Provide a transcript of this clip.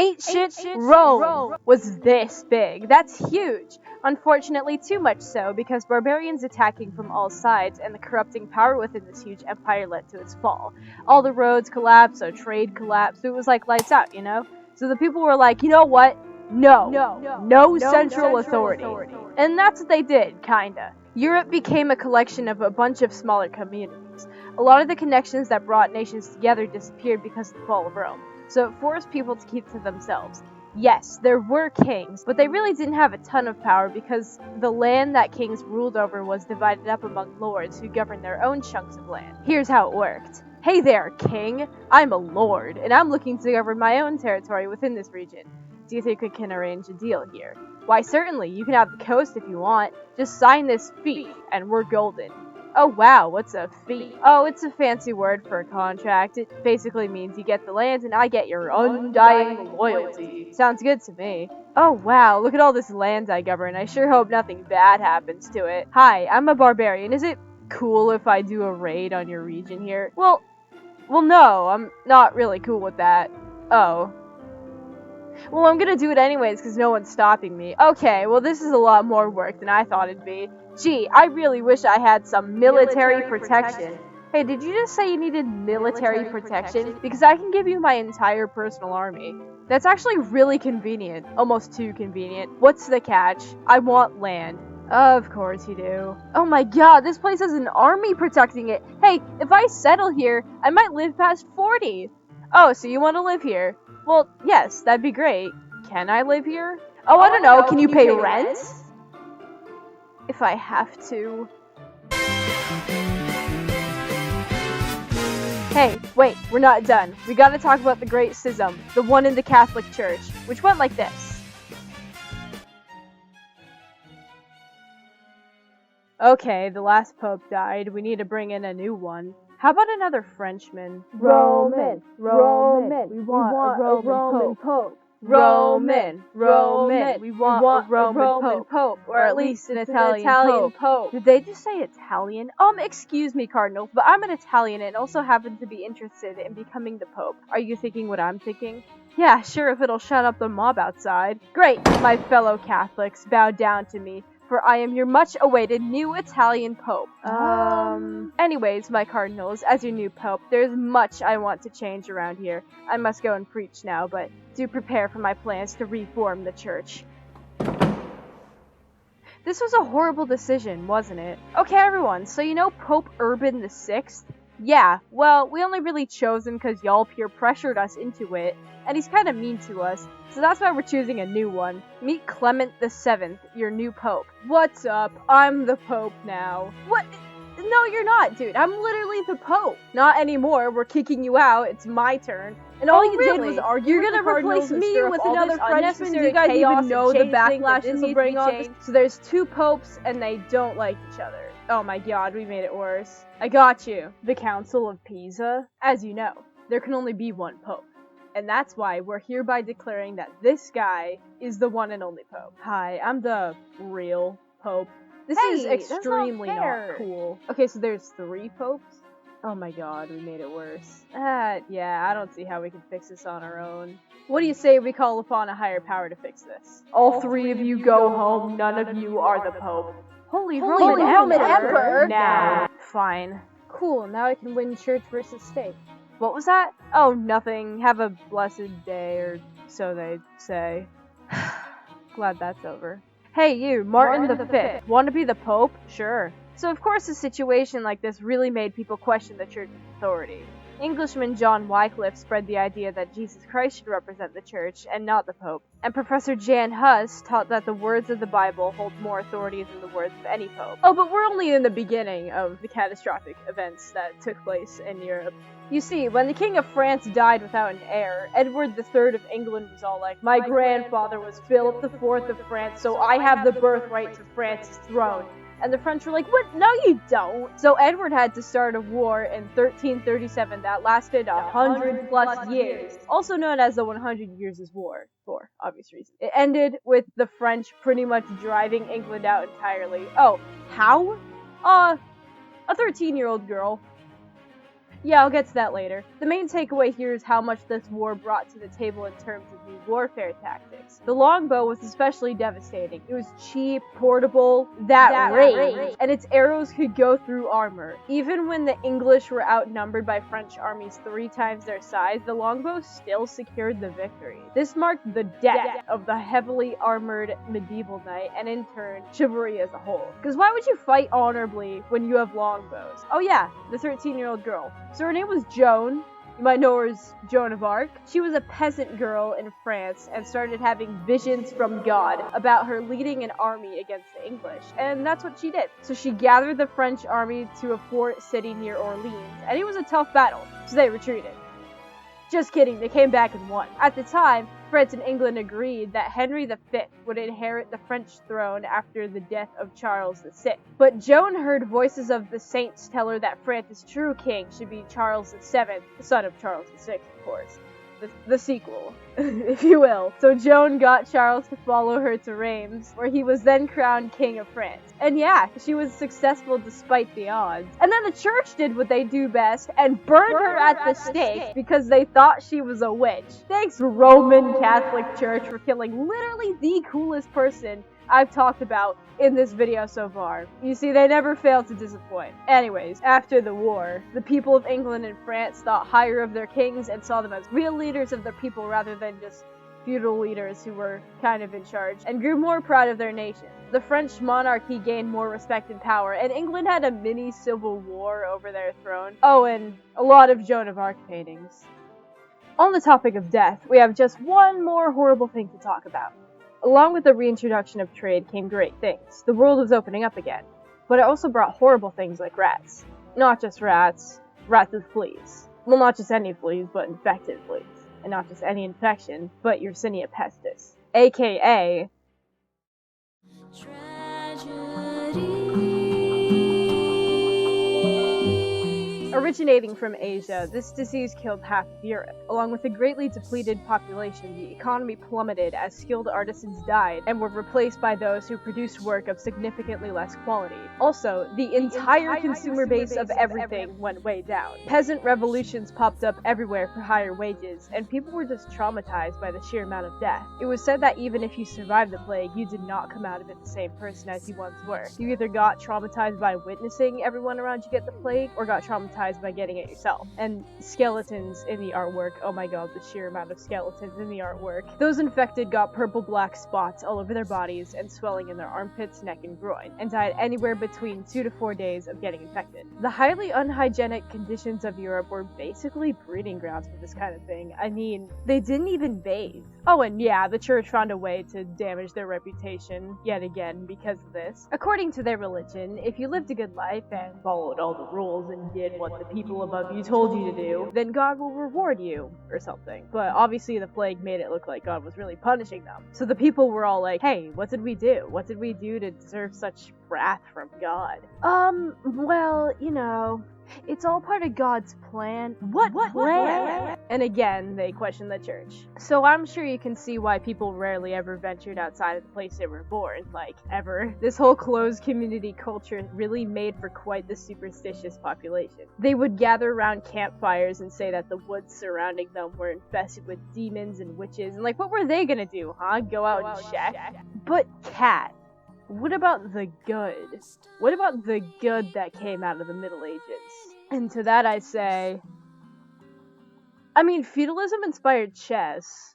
Ancient Rome was this big. That's huge. Unfortunately, too much so, because barbarians attacking from all sides and the corrupting power within this huge empire led to its fall. All the roads collapsed, so trade collapsed. It was like lights out, you know? So the people were like, you know what? No central authority. And that's what they did, kinda. Europe became a collection of a bunch of smaller communities. A lot of the connections that brought nations together disappeared because of the fall of Rome, so it forced people to keep to themselves. Yes, there were kings, but they really didn't have a ton of power because the land that kings ruled over was divided up among lords who governed their own chunks of land. Here's how it worked. Hey there, king. I'm a lord, and I'm looking to govern my own territory within this region. Do you think we can arrange a deal here? Why, certainly, you can have the coast if you want. Just sign this fee, and we're golden. Oh wow, what's a fee? Oh, it's a fancy word for a contract. It basically means you get the land and I get your undying loyalty. Sounds good to me. Oh wow, look at all this land I govern. I sure hope nothing bad happens to it. Hi, I'm a barbarian. Is it cool if I do a raid on your region here? Well, no, I'm not really cool with that. Oh. Well, I'm gonna do it anyways because no one's stopping me. Okay, well this is a lot more work than I thought it'd be. Gee, I really wish I had some military protection. Hey, did you just say you needed military protection? Because I can give you my entire personal army. That's actually really convenient. Almost too convenient. What's the catch? I want land. Of course you do. Oh my god, this place has an army protecting it. Hey, if I settle here, I might live past 40. Oh, so you want to live here? Well, yes, that'd be great. Can I live here? Oh, I don't know. Can you pay rent? If I have to. Hey, wait, we're not done. We gotta talk about the Great Schism, the one in the Catholic Church, which went like this. Okay, the last pope died. We need to bring in a new one. How about another Frenchman? Roman. We want a Roman pope. Roman. We want a Roman pope. Or at least an Italian pope. Did they just say Italian? Excuse me, Cardinal, but I'm an Italian and also happen to be interested in becoming the pope. Are you thinking what I'm thinking? Yeah, sure, if it'll shut up the mob outside. Great, my fellow Catholics, bow down to me, for I am your much-awaited new Italian pope. Anyways, my cardinals, as your new pope, there's much I want to change around here. I must go and preach now, but do prepare for my plans to reform the church. This was a horrible decision, wasn't it? Okay, everyone, so you know Pope Urban VI? Yeah, well, we only really chose him because y'all peer pressured us into it, and he's kinda mean to us, so that's why we're choosing a new one. Meet Clement VII, your new pope. What's up? I'm the pope now. What? No, you're not, dude. I'm literally the pope. Not anymore. We're kicking you out. It's my turn. And all you did was argue. You're gonna replace me with another Frenchman. Do you guys even know the backlash this will bring on? So there's two popes, and they don't like each other. Oh my god, we made it worse. I got you. The Council of Pisa. As you know, there can only be one pope. And that's why we're hereby declaring that this guy is the one and only pope. Hi, I'm the real pope. This is extremely not cool. Okay, so there's 3 popes? Oh my god, we made it worse. Yeah, I don't see how we can fix this on our own. What do you say we call upon a higher power to fix this? All 3 of you go home, none of you are the pope. Holy Roman Emperor! Now. Fine. Cool, now I can win church versus state. What was that? Oh, nothing. Have a blessed day, or so they say. Glad that's over. Hey you, Martin V. Want to be the Pope? Sure. So of course a situation like this really made people question the church's authority. Englishman John Wycliffe spread the idea that Jesus Christ should represent the church and not the Pope. And Professor Jan Hus taught that the words of the Bible hold more authority than the words of any pope. Oh, but we're only in the beginning of the catastrophic events that took place in Europe. You see, when the King of France died without an heir, Edward III of England was all like, my grandfather was Philip IV of France, so I have the birthright to France's throne. And the French were like, what? No, you don't. So Edward had to start a war in 1337 that lasted 100+ years, also known as the 100 Years' War, for obvious reasons. It ended with the French pretty much driving England out entirely. Oh, how? A 13-year-old girl. Yeah, I'll get to that later. The main takeaway here is how much this war brought to the table in terms of new warfare tactics. The longbow was especially devastating. It was cheap, portable, that range, and its arrows could go through armor. Even when the English were outnumbered by French armies 3 times their size, the longbow still secured the victory. This marked the death of the heavily armored medieval knight, and in turn, chivalry as a whole. Because why would you fight honorably when you have longbows? Oh yeah, the 13-year-old girl. So her name was Joan. You might know her as Joan of Arc. She was a peasant girl in France and started having visions from God about her leading an army against the English. And that's what she did. So she gathered the French army to a fort city near Orleans, and it was a tough battle, so they retreated. Just kidding, they came back and won. At the time, France and England agreed that Henry V would inherit the French throne after the death of Charles VI. But Joan heard voices of the saints tell her that France's true king should be Charles VII, the son of Charles VI, of course. The sequel, if you will. So Joan got Charles to follow her to Reims, where he was then crowned King of France. And yeah, she was successful despite the odds. And then the church did what they do best and burned her at the stake because they thought she was a witch. Thanks, Roman Catholic Church, for killing literally the coolest person I've talked about in this video so far. You see, they never failed to disappoint. Anyways, after the war, the people of England and France thought higher of their kings and saw them as real leaders of their people rather than just feudal leaders who were kind of in charge, and grew more proud of their nation. The French monarchy gained more respect and power, and England had a mini civil war over their throne. Oh, and a lot of Joan of Arc paintings. On the topic of death, we have just one more horrible thing to talk about. Along with the reintroduction of trade came great things. The world was opening up again. But it also brought horrible things like rats. Not just rats, rats with fleas. Well, not just any fleas, but infected fleas. And not just any infection, but Yersinia pestis. AKA... Originating from Asia, this disease killed half of Europe. Along with a greatly depleted population, the economy plummeted as skilled artisans died and were replaced by those who produced work of significantly less quality. Also, the entire consumer base of everything went way down. Peasant revolutions popped up everywhere for higher wages, and people were just traumatized by the sheer amount of death. It was said that even if you survived the plague, you did not come out of it the same person as you once were. You either got traumatized by witnessing everyone around you get the plague, or got traumatized by getting it yourself. And skeletons in the artwork, oh my god, the sheer amount of skeletons in the artwork. Those infected got purple-black spots all over their bodies and swelling in their armpits, neck, and groin, and died anywhere between 2 to 4 days of getting infected. The highly unhygienic conditions of Europe were basically breeding grounds for this kind of thing. I mean, they didn't even bathe. Oh, and yeah, the church found a way to damage their reputation yet again because of this. According to their religion, if you lived a good life and followed all the rules and did what the people above you told you to do, then God will reward you, or something. But obviously the plague made it look like God was really punishing them. So the people were all like, hey, what did we do? What did we do to deserve such wrath from God? Well, you know, it's all part of God's plan. What plan? And again, they question the church. So I'm sure you can see why people rarely ever ventured outside of the place they were born, like, ever. This whole closed community culture really made for quite the superstitious population. They would gather around campfires and say that the woods surrounding them were infested with demons and witches, and like, what were they gonna do, huh? Go out and check? But Kat, what about the good? What about the good that came out of the Middle Ages? And to that I say, I mean, feudalism inspired chess.